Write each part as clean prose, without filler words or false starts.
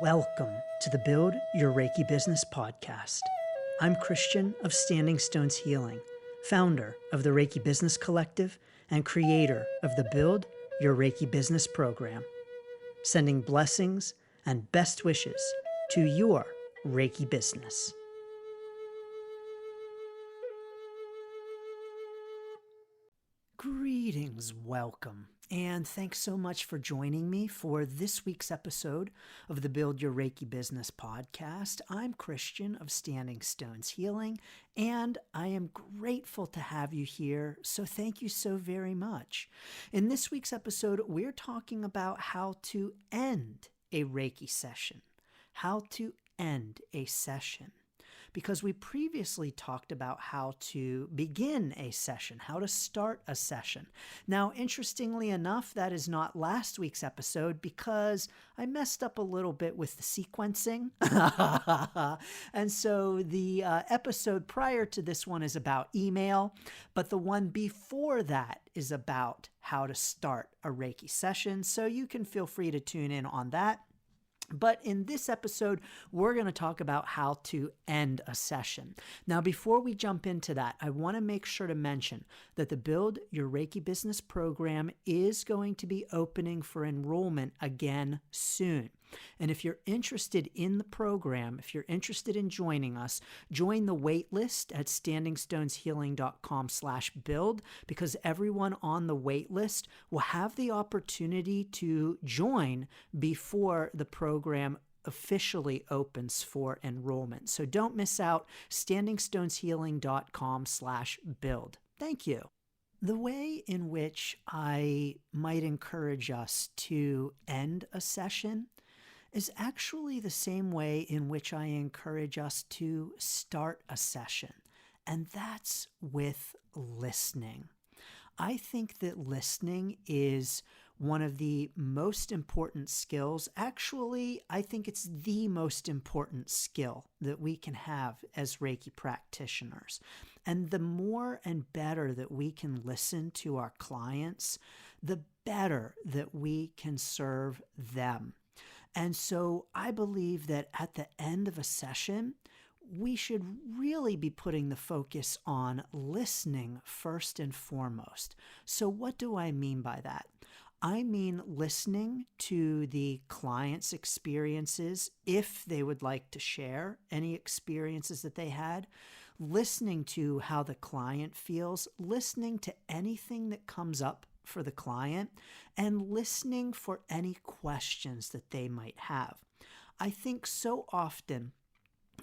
Welcome to the Build Your Reiki Business podcast. I'm Christian of Standing Stones Healing, founder of the Reiki Business Collective and creator of the Build Your Reiki Business program, sending blessings and best wishes to your Reiki business. Greetings, welcome, and thanks so much for joining me for this week's episode of the Build Your Reiki Business podcast. I'm Christian of Standing Stones Healing, and I am grateful to have you here, so thank you so very much. In this week's episode, we're talking about how to end a Reiki session, how to end a session. Because we previously talked about how to begin a session, how to start a session. Now, interestingly enough, that is not last week's episode because I messed up a little bit with the sequencing. And so the episode prior to this one is about email, but the one before that is about how to start a Reiki session. So you can feel free to tune in on that. But in this episode, we're going to talk about how to end a session. Now, before we jump into that, I want to make sure to mention that the Build Your Reiki Business program is going to be opening for enrollment again soon. And if you're interested in the program, if you're interested in joining us, join the wait list at standingstoneshealing.com/build, because everyone on the wait list will have the opportunity to join before the program officially opens for enrollment. So don't miss out, standingstoneshealing.com/build. Thank you. The way in which I might encourage us to end a session is actually the same way in which I encourage us to start a session, and that's with listening. I think that listening is one of the most important skills. Actually, I think it's the most important skill that we can have as Reiki practitioners. And the more and better that we can listen to our clients, the better that we can serve them. And so I believe that at the end of a session, we should really be putting the focus on listening first and foremost. So what do I mean by that? I mean listening to the client's experiences, if they would like to share any experiences that they had, listening to how the client feels, listening to anything that comes up for the client, and listening for any questions that they might have. I think so often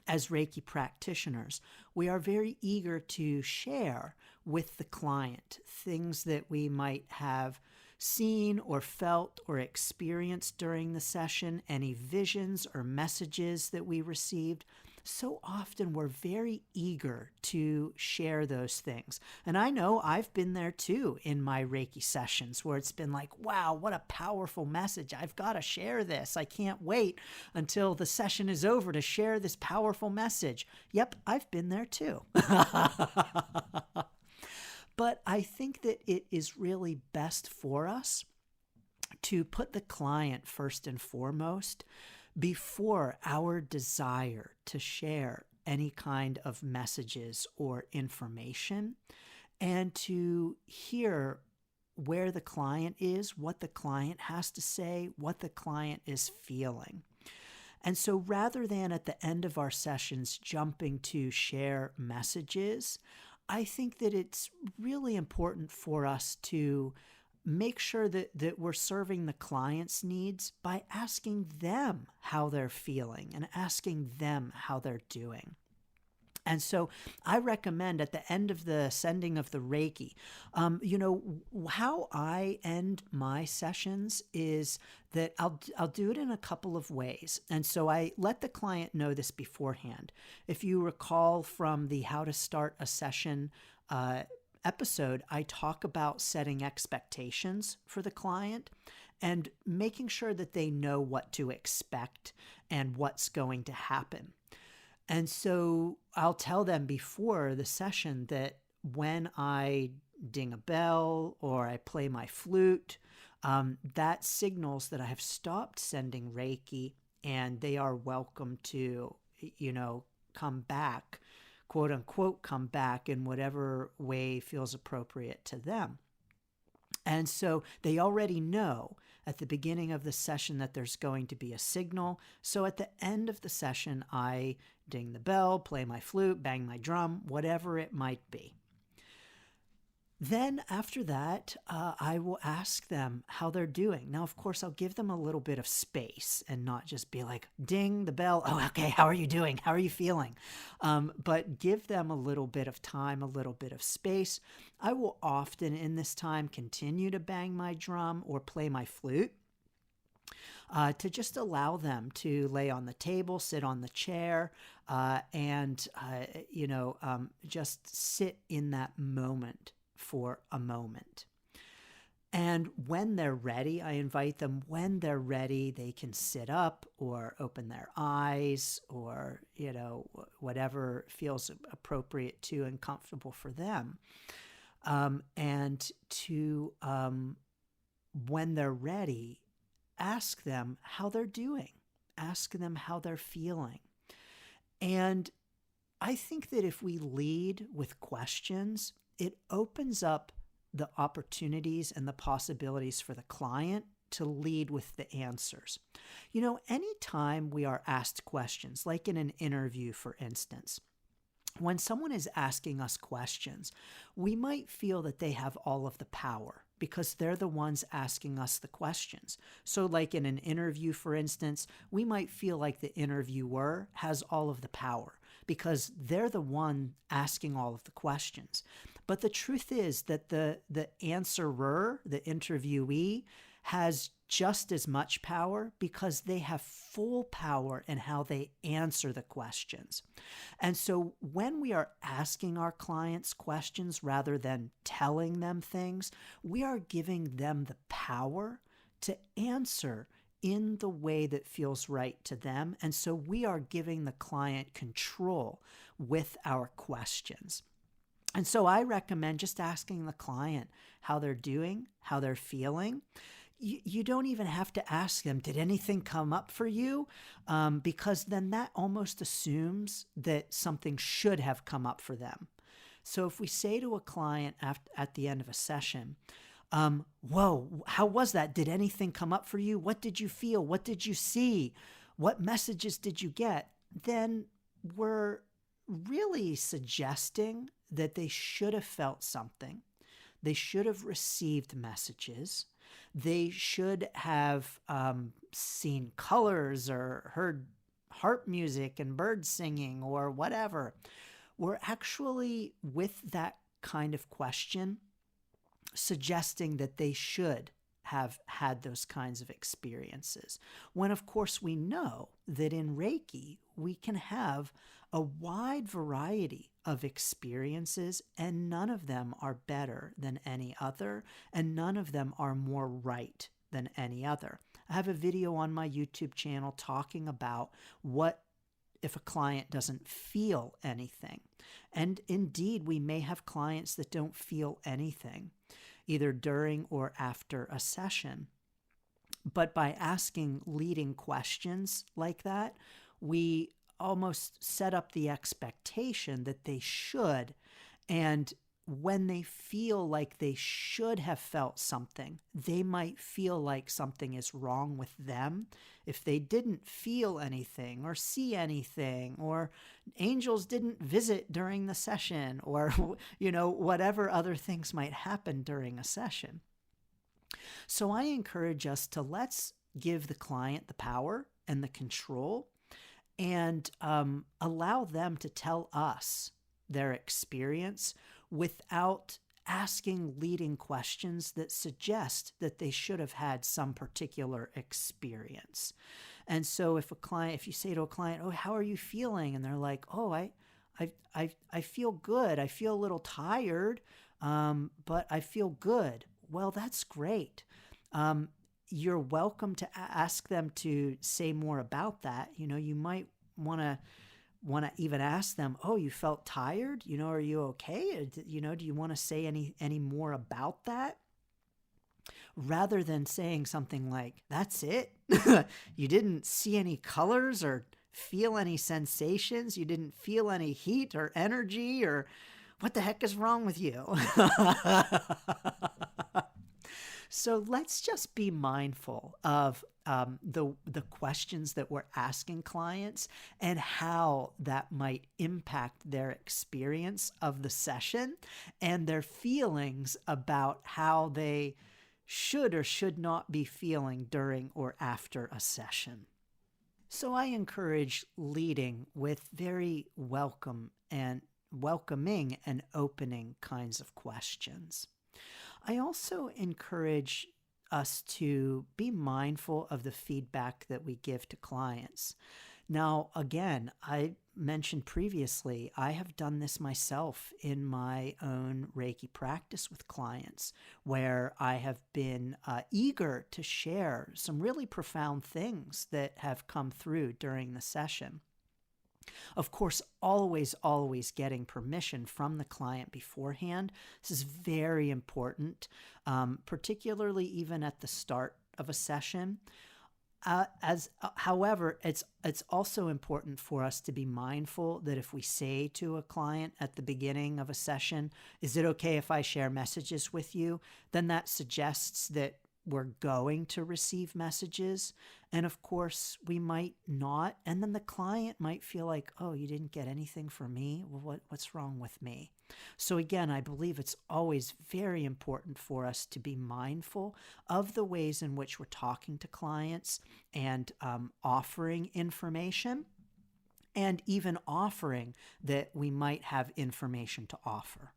as Reiki practitioners, we are very eager to share with the client things that we might have seen or felt or experienced during the session, any visions or messages that we received. So often we're very eager to share those things. And I know I've been there too in my Reiki sessions where it's been like, wow, what a powerful message. I've got to share this. I can't wait until the session is over to share this powerful message. Yep, I've been there too. But I think that it is really best for us to put the client first and foremost before our desire to share any kind of messages or information, and to hear where the client is, what the client has to say, what the client is feeling. And so rather than at the end of our sessions jumping to share messages, I think that it's really important for us to make sure that we're serving the client's needs by asking them how they're feeling and asking them how they're doing. And so I recommend at the end of the sending of the Reiki, how I end my sessions is that I'll do it in a couple of ways. And so I let the client know this beforehand. If you recall from the How to Start a Session episode, I talk about setting expectations for the client and making sure that they know what to expect and what's going to happen. And so I'll tell them before the session that when I ding a bell or I play my flute, that signals that I have stopped sending Reiki and they are welcome to, come back, quote unquote, come back in whatever way feels appropriate to them. And so they already know at the beginning of the session that there's going to be a signal. So at the end of the session, I ding the bell, play my flute, bang my drum, whatever it might be. Then after that, I will ask them how they're doing. Now, of course, I'll give them a little bit of space and not just be like, ding the bell. Oh, okay. How are you doing? How are you feeling? But give them a little bit of time, a little bit of space. I will often in this time continue to bang my drum or play my flute. To just allow them to lay on the table, sit on the chair, and just sit in that moment for a moment. And when they're ready, I invite them, when they're ready, they can sit up or open their eyes or, whatever feels appropriate to and comfortable for them. And to, when they're ready, ask them how they're doing, ask them how they're feeling. And I think that if we lead with questions, it opens up the opportunities and the possibilities for the client to lead with the answers. Anytime we are asked questions, like in an interview, for instance, when someone is asking us questions, we might feel that they have all of the power because they're the ones asking us the questions. So like in an interview, for instance, we might feel like the interviewer has all of the power because they're the one asking all of the questions. But the truth is that the answerer, the interviewee, has just as much power because they have full power in how they answer the questions. And so when we are asking our clients questions rather than telling them things, we are giving them the power to answer in the way that feels right to them. And so we are giving the client control with our questions. And so I recommend just asking the client how they're doing, how they're feeling. You don't even have to ask them, did anything come up for you? Because then that almost assumes that something should have come up for them. So if we say to a client at the end of a session, whoa, how was that? Did anything come up for you? What did you feel? What did you see? What messages did you get? Then we're really suggesting that they should have felt something. They should have received messages. They should have seen colors or heard harp music and birds singing or whatever. We're actually, with that kind of question, suggesting that they should have had those kinds of experiences. When, of course, we know that in Reiki, we can have a wide variety of experiences, and none of them are better than any other, and none of them are more right than any other. I have a video on my YouTube channel talking about what if a client doesn't feel anything. And indeed, we may have clients that don't feel anything, either during or after a session. But by asking leading questions like that, we almost set up the expectation that they should. And when they feel like they should have felt something, they might feel like something is wrong with them if they didn't feel anything or see anything, or angels didn't visit during the session, or whatever other things might happen during a session. So I encourage us to let's give the client the power and the control, and allow them to tell us their experience without asking leading questions that suggest that they should have had some particular experience. And so if you say to a client, oh, how are you feeling? And they're like, oh, I feel good. I feel a little tired, but I feel good. Well, that's great. You're welcome to ask them to say more about that. You might want to even ask them, oh, you felt tired? Are you okay? Do you want to say any more about that? rather than saying something like, "That's it? You didn't see any colors or feel any sensations? You didn't feel any heat or energy, or what the heck is wrong with you?" So let's just be mindful of the questions that we're asking clients and how that might impact their experience of the session and their feelings about how they should or should not be feeling during or after a session. So I encourage leading with very welcoming and opening kinds of questions. I also encourage us to be mindful of the feedback that we give to clients. Now, again, I mentioned previously, I have done this myself in my own Reiki practice with clients, where I have been eager to share some really profound things that have come through during the session. Of course, always getting permission from the client beforehand. This is very important, particularly even at the start of a session. However, it's also important for us to be mindful that if we say to a client at the beginning of a session, "Is it okay if I share messages with you?" then that suggests that we're going to receive messages. And of course, we might not. And then the client might feel like, "Oh, you didn't get anything from me? Well, what's wrong with me?" So again, I believe it's always very important for us to be mindful of the ways in which we're talking to clients and offering information, and even offering that we might have information to offer.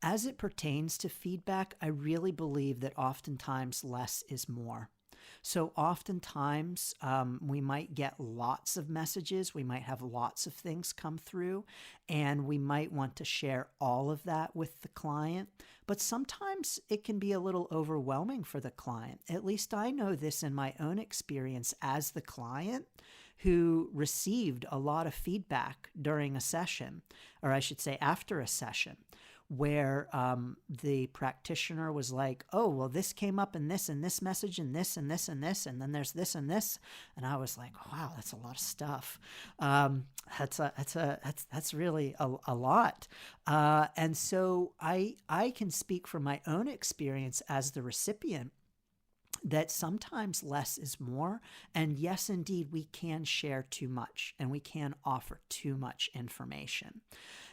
As it pertains to feedback, I really believe that oftentimes less is more. So oftentimes we might get lots of messages, we might have lots of things come through, and we might want to share all of that with the client. But sometimes it can be a little overwhelming for the client. At least I know this in my own experience as the client who received a lot of feedback during a session, or I should say after a session, where the practitioner was like, "Oh, well, this came up in this message and this and this and this, and then there's this and this," and I was like, "Wow, that's a lot of stuff. That's really a lot." And so I can speak from my own experience as the recipient that sometimes less is more. And yes, indeed, we can share too much and we can offer too much information.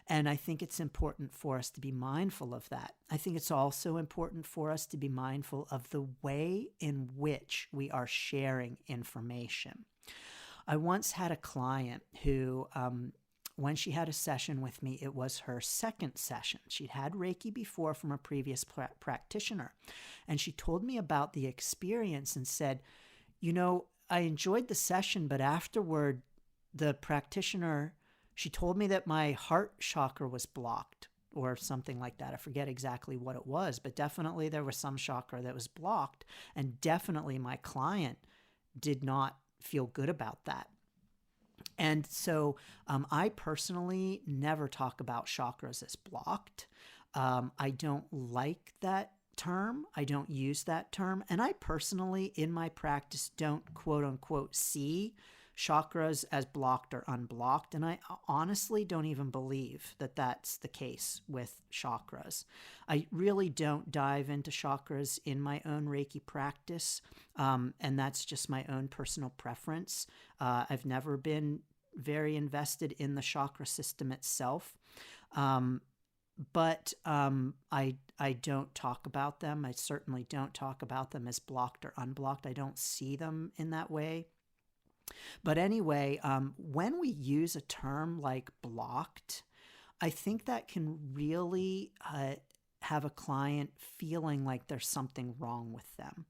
And I think it's important for us to be mindful of that. I think it's also important for us to be mindful of the way in which we are sharing information. I once had a client who, when she had a session with me, it was her second session. She'd had Reiki before from a previous practitioner. And she told me about the experience and said, "I enjoyed the session, but afterward, the practitioner, she told me that my heart chakra was blocked," or something like that. I forget exactly what it was, but definitely there was some chakra that was blocked. And definitely my client did not feel good about that. And so I personally never talk about chakras as blocked. I don't like that term. I don't use that term. And I personally, in my practice, don't quote unquote see chakras as blocked or unblocked. And I honestly don't even believe that that's the case with chakras. I really don't dive into chakras in my own Reiki practice. And that's just my own personal preference. I've never been very invested in the chakra system itself. But I don't talk about them. I certainly don't talk about them as blocked or unblocked. I don't see them in that way. But anyway, when we use a term like blocked, I think that can really have a client feeling like there's something wrong with them.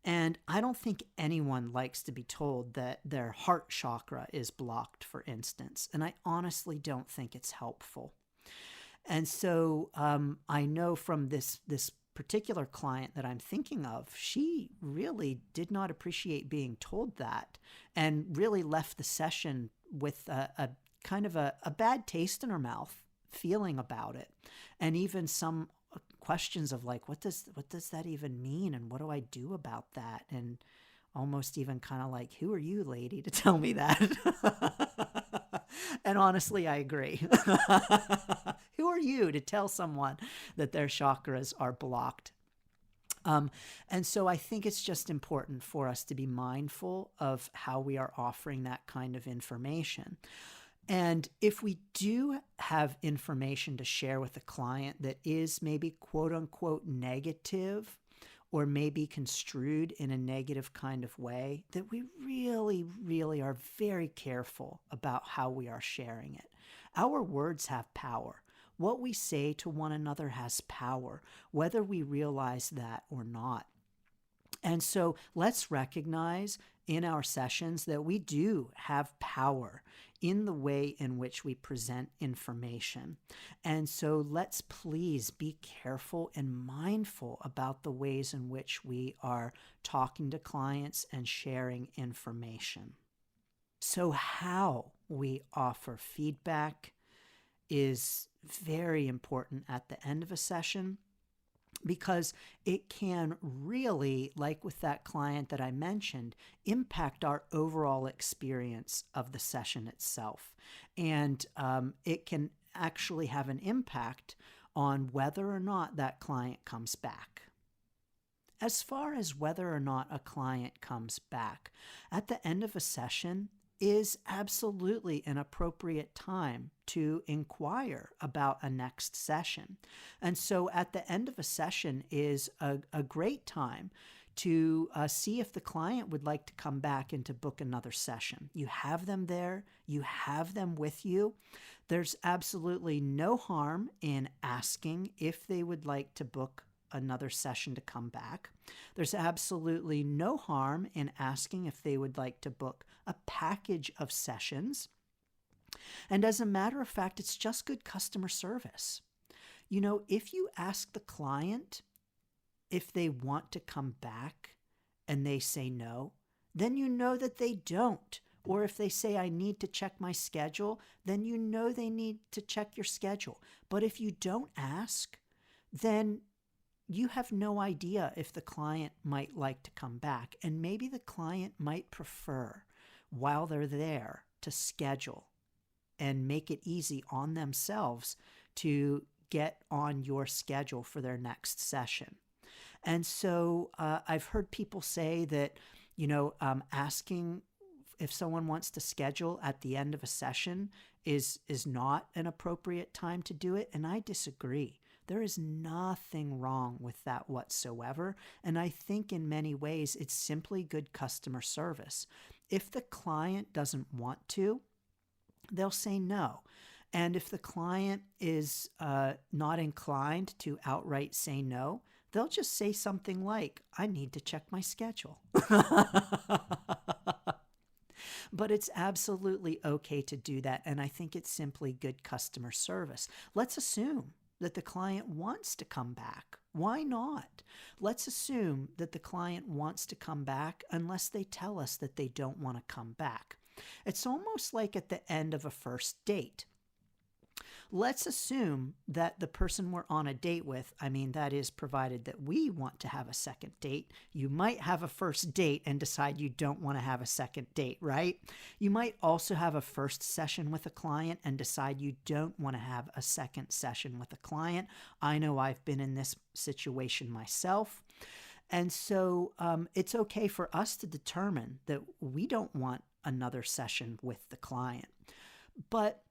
And I don't think anyone likes to be told that their heart chakra is blocked, for instance. And I honestly don't think it's helpful. And so I know from this particular client that I'm thinking of, she really did not appreciate being told that and really left the session with a kind of a bad taste in her mouth feeling about it. And even some questions of like, what does that even mean? And what do I do about that? And almost even kind of like, who are you, lady, to tell me that? And honestly, I agree. Who are you to tell someone that their chakras are blocked? And so I think it's just important for us to be mindful of how we are offering that kind of information. And if we do have information to share with a client that is maybe quote unquote negative, or maybe construed in a negative kind of way, that we really, really are very careful about how we are sharing it. Our words have power. What we say to one another has power, whether we realize that or not. And so let's recognize in our sessions that we do have power in the way in which we present information. And so let's please be careful and mindful about the ways in which we are talking to clients and sharing information. So how we offer feedback is very important at the end of a session, because it can really, like with that client that I mentioned, impact our overall experience of the session itself. And it can actually have an impact on whether or not that client comes back. As far as whether or not a client comes back, at the end of a session is absolutely an appropriate time to inquire about a next session. And so at the end of a session is a great time to see if the client would like to come back and to book another session. You have them there, you have them with you. There's absolutely no harm in asking if they would like to book another session to come back. There's absolutely no harm in asking if they would like to book a package of sessions. And as a matter of fact, it's just good customer service. You know, if you ask the client if they want to come back and they say no, then you know that they don't. Or if they say, I need to check my schedule, then you know they need to check your schedule. But if you don't ask, then you have no idea if the client might like to come back. And maybe the client might prefer, while they're there, to schedule and make it easy on themselves to get on your schedule for their next session. And so I've heard people say that, asking if someone wants to schedule at the end of a session is not an appropriate time to do it. And I disagree. There is nothing wrong with that whatsoever. And I think in many ways, it's simply good customer service. If the client doesn't want to, they'll say no. And if the client is not inclined to outright say no, they'll just say something like, I need to check my schedule. But it's absolutely okay to do that. And I think it's simply good customer service. Let's assume that the client wants to come back. Why not? Let's assume that the client wants to come back unless they tell us that they don't want to come back. It's almost like at the end of a first date. Let's assume that the person we're on a date with, that is provided that we want to have a second date. You might have a first date and decide you don't want to have a second date, right? You might also have a first session with a client and decide you don't want to have a second session with a client. I know I've been in this situation myself. And so it's okay for us to determine that we don't want another session with the client. But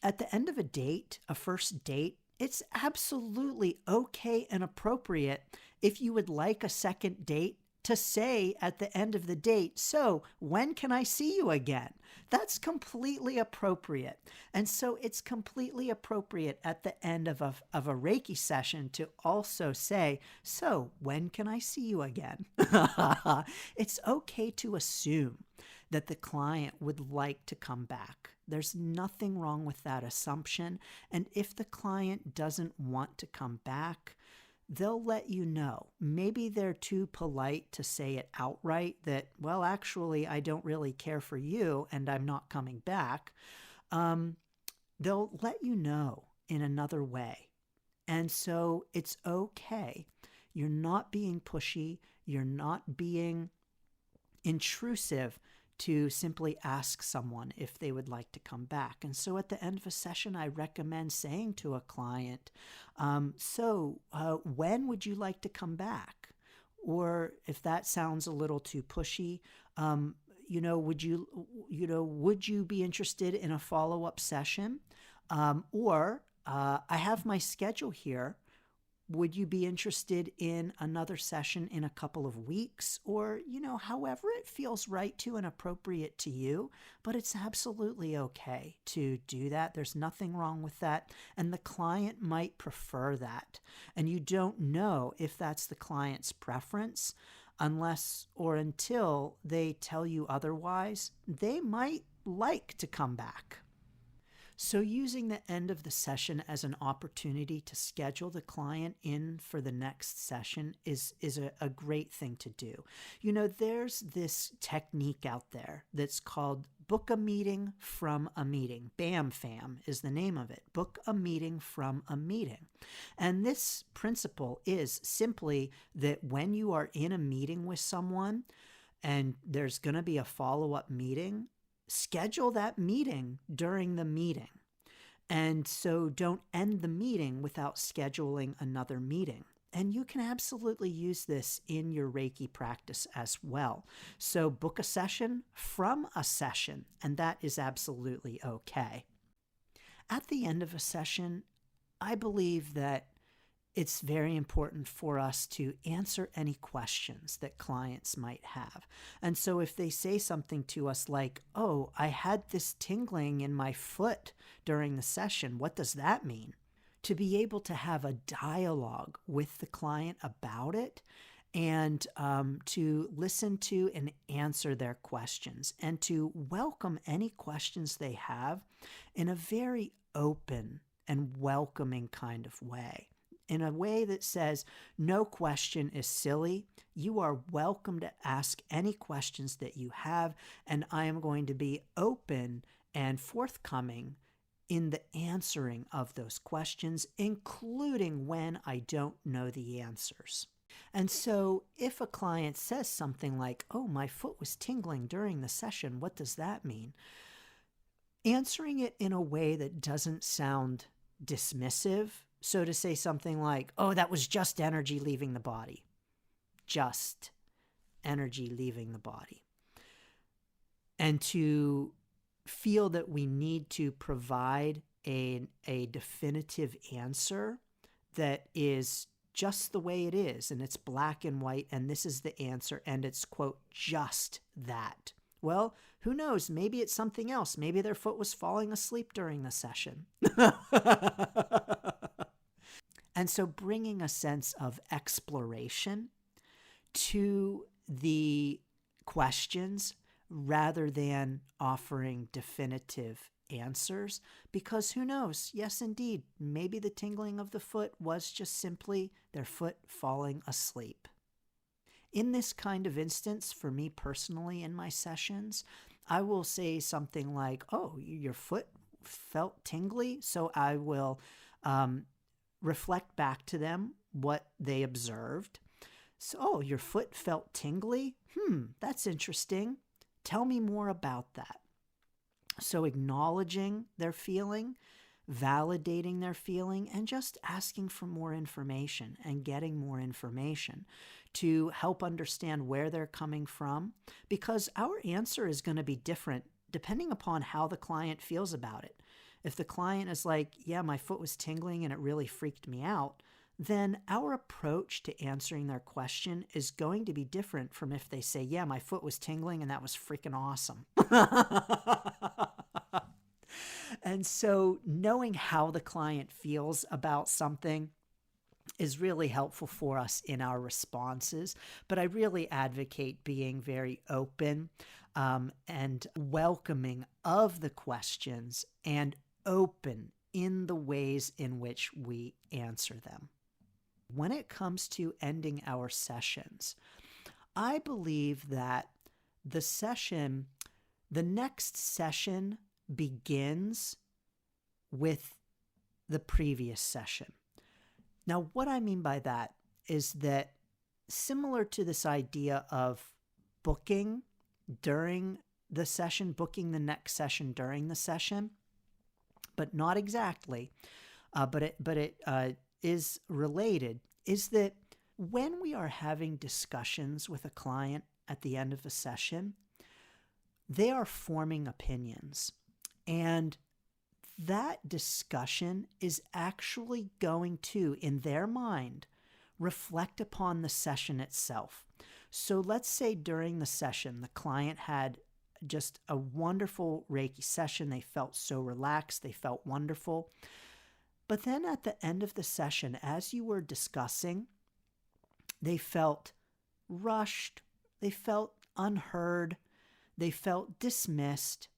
at the end of a date, a first date, it's absolutely okay and appropriate if you would like a second date to say at the end of the date, so when can I see you again? That's completely appropriate. And so it's completely appropriate at the end of a Reiki session to also say, so when can I see you again? It's okay to assume that the client would like to come back. There's nothing wrong with that assumption. And if the client doesn't want to come back, they'll let you know. Maybe they're too polite to say it outright that, well, actually, I don't really care for you and I'm not coming back. They'll let you know in another way. And so it's okay. You're not being pushy. You're not being intrusive to simply ask someone if they would like to come back. And so at the end of a session, I recommend saying to a client, when would you like to come back? Or if that sounds a little too pushy, would you be interested in a follow-up session? I have my schedule here. Would you be interested in another session in a couple of weeks? Or, however it feels right to and appropriate to you. But it's absolutely okay to do that. There's nothing wrong with that. And the client might prefer that. And you don't know if that's the client's preference unless or until they tell you otherwise. They might like to come back. So using the end of the session as an opportunity to schedule the client in for the next session is a great thing to do. There's this technique out there that's called book a meeting from a meeting. BAM FAM is the name of it. Book a meeting from a meeting. And this principle is simply that when you are in a meeting with someone and there's going to be a follow-up meeting, schedule that meeting during the meeting. And so don't end the meeting without scheduling another meeting. And you can absolutely use this in your Reiki practice as well. So book a session from a session, and that is absolutely okay. At the end of a session, I believe that it's very important for us to answer any questions that clients might have. And so if they say something to us like, oh, I had this tingling in my foot during the session, what does that mean? To be able to have a dialogue with the client about it and to listen to and answer their questions and to welcome any questions they have in a very open and welcoming kind of way. In a way that says, no question is silly. You are welcome to ask any questions that you have, and I am going to be open and forthcoming in the answering of those questions, including when I don't know the answers. And so if a client says something like, oh, my foot was tingling during the session, what does that mean? Answering it in a way that doesn't sound dismissive. So to say something like, oh, that was just energy leaving the body. Just energy leaving the body. And to feel that we need to provide a definitive answer that is just the way it is, and it's black and white, and this is the answer, and it's, quote, just that. Well, who knows? Maybe it's something else. Maybe their foot was falling asleep during the session. And so bringing a sense of exploration to the questions rather than offering definitive answers, because who knows? Yes, indeed, maybe the tingling of the foot was just simply their foot falling asleep. In this kind of instance, for me personally in my sessions, I will say something like, oh, your foot felt tingly, so I will reflect back to them what they observed. So, oh, your foot felt tingly? That's interesting. Tell me more about that. So acknowledging their feeling, validating their feeling, and just asking for more information and getting more information to help understand where they're coming from, because our answer is going to be different depending upon how the client feels about it. If the client is like, yeah, my foot was tingling and it really freaked me out, then our approach to answering their question is going to be different from if they say, yeah, my foot was tingling and that was freaking awesome. And so knowing how the client feels about something is really helpful for us in our responses. But I really advocate being very open and welcoming of the questions and open in the ways in which we answer them. When it comes to ending our sessions, I believe that the next session begins with the previous session. Now, what I mean by that is that similar to this idea of booking during the session, booking the next session during the session, but not exactly, but it is related, is that when we are having discussions with a client at the end of a session, they are forming opinions. And that discussion is actually going to, in their mind, reflect upon the session itself. So let's say during the session, the client had just a wonderful Reiki session. They felt so relaxed. They felt wonderful. But then at the end of the session, as you were discussing, they felt rushed. They felt unheard. They felt dismissed.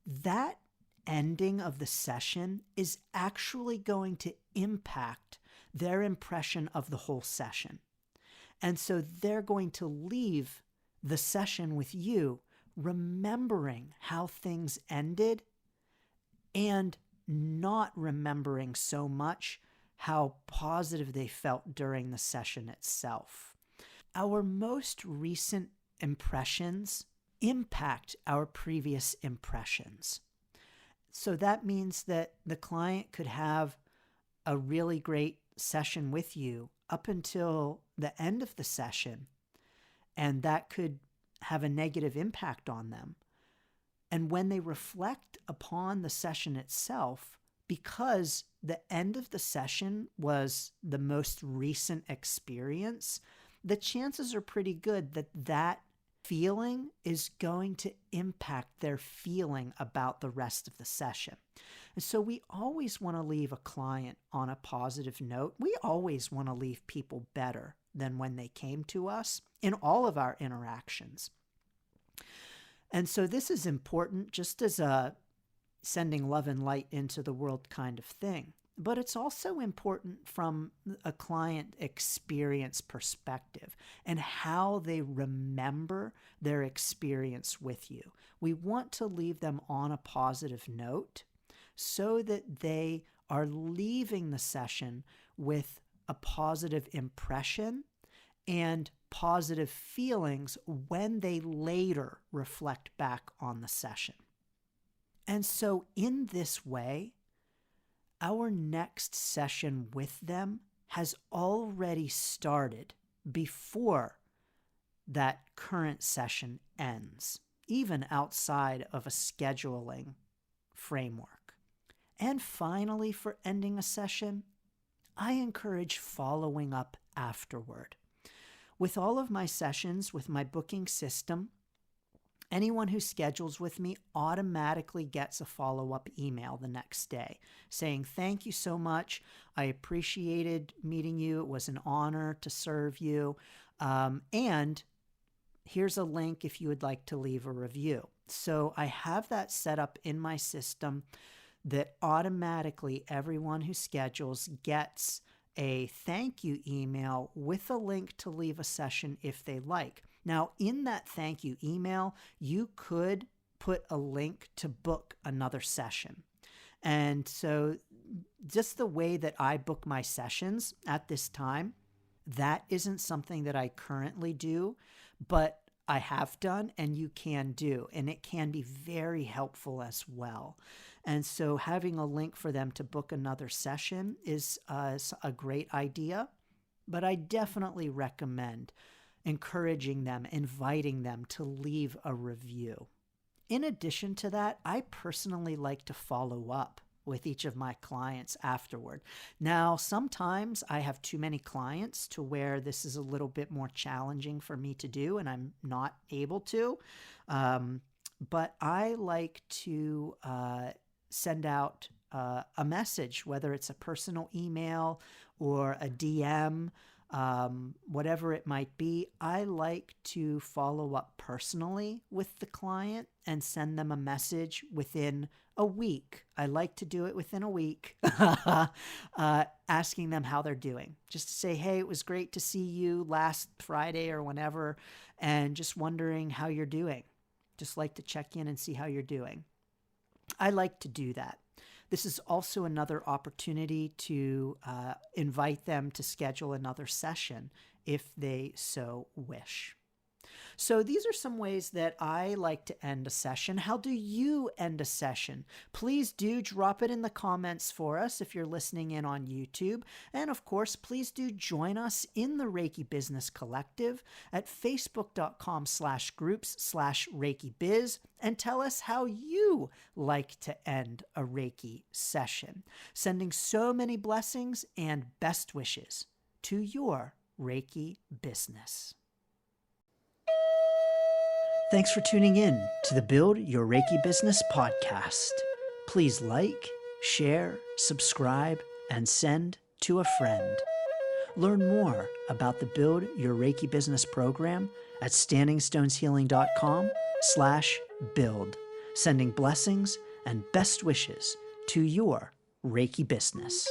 That ending of the session is actually going to impact their impression of the whole session. And so they're going to leave the session with you remembering how things ended and not remembering so much how positive they felt during the session itself. Our most recent impressions impact our previous impressions. So that means that the client could have a really great session with you up until the end of the session, and that could have a negative impact on them. And when they reflect upon the session itself, because the end of the session was the most recent experience, the chances are pretty good that that feeling is going to impact their feeling about the rest of the session. And so we always want to leave a client on a positive note. We always want to leave people better than when they came to us in all of our interactions. And so this is important just as a sending love and light into the world kind of thing. But it's also important from a client experience perspective and how they remember their experience with you. We want to leave them on a positive note so that they are leaving the session with a positive impression and positive feelings when they later reflect back on the session. And so in this way, our next session with them has already started before that current session ends, even outside of a scheduling framework. And finally, for ending a session, I encourage following up afterward. With all of my sessions, with my booking system, anyone who schedules with me automatically gets a follow-up email the next day saying, "Thank you so much. I appreciated meeting you. It was an honor to serve you. And here's a link if you would like to leave a review." So I have that set up in my system that automatically everyone who schedules gets a thank you email with a link to leave a session if they like. Now, in that thank you email, you could put a link to book another session. And so just the way that I book my sessions at this time, that isn't something that I currently do, but I have done and you can do, and it can be very helpful as well. And so having a link for them to book another session is a great idea, but I definitely recommend encouraging them, inviting them to leave a review. In addition to that, I personally like to follow up with each of my clients afterward. Now, sometimes I have too many clients to where this is a little bit more challenging for me to do and I'm not able to. But I like to send out a message, whether it's a personal email or a DM, whatever it might be. I like to follow up personally with the client and send them a message within a week. I like to do it within a week, asking them how they're doing. Just to say, "Hey, it was great to see you last Friday or whenever, and just wondering how you're doing." Just like to check in and see how you're doing. I like to do that. This is also another opportunity to invite them to schedule another session if they so wish. So these are some ways that I like to end a session. How do you end a session? Please do drop it in the comments for us if you're listening in on YouTube. And of course, please do join us in the Reiki Business Collective at facebook.com/groups/Reiki Biz and tell us how you like to end a Reiki session. Sending so many blessings and best wishes to your Reiki business. Thanks for tuning in to the Build Your Reiki Business podcast. Please like, share, subscribe, and send to a friend. Learn more about the Build Your Reiki Business program at standingstoneshealing.com/build, sending blessings and best wishes to your Reiki business.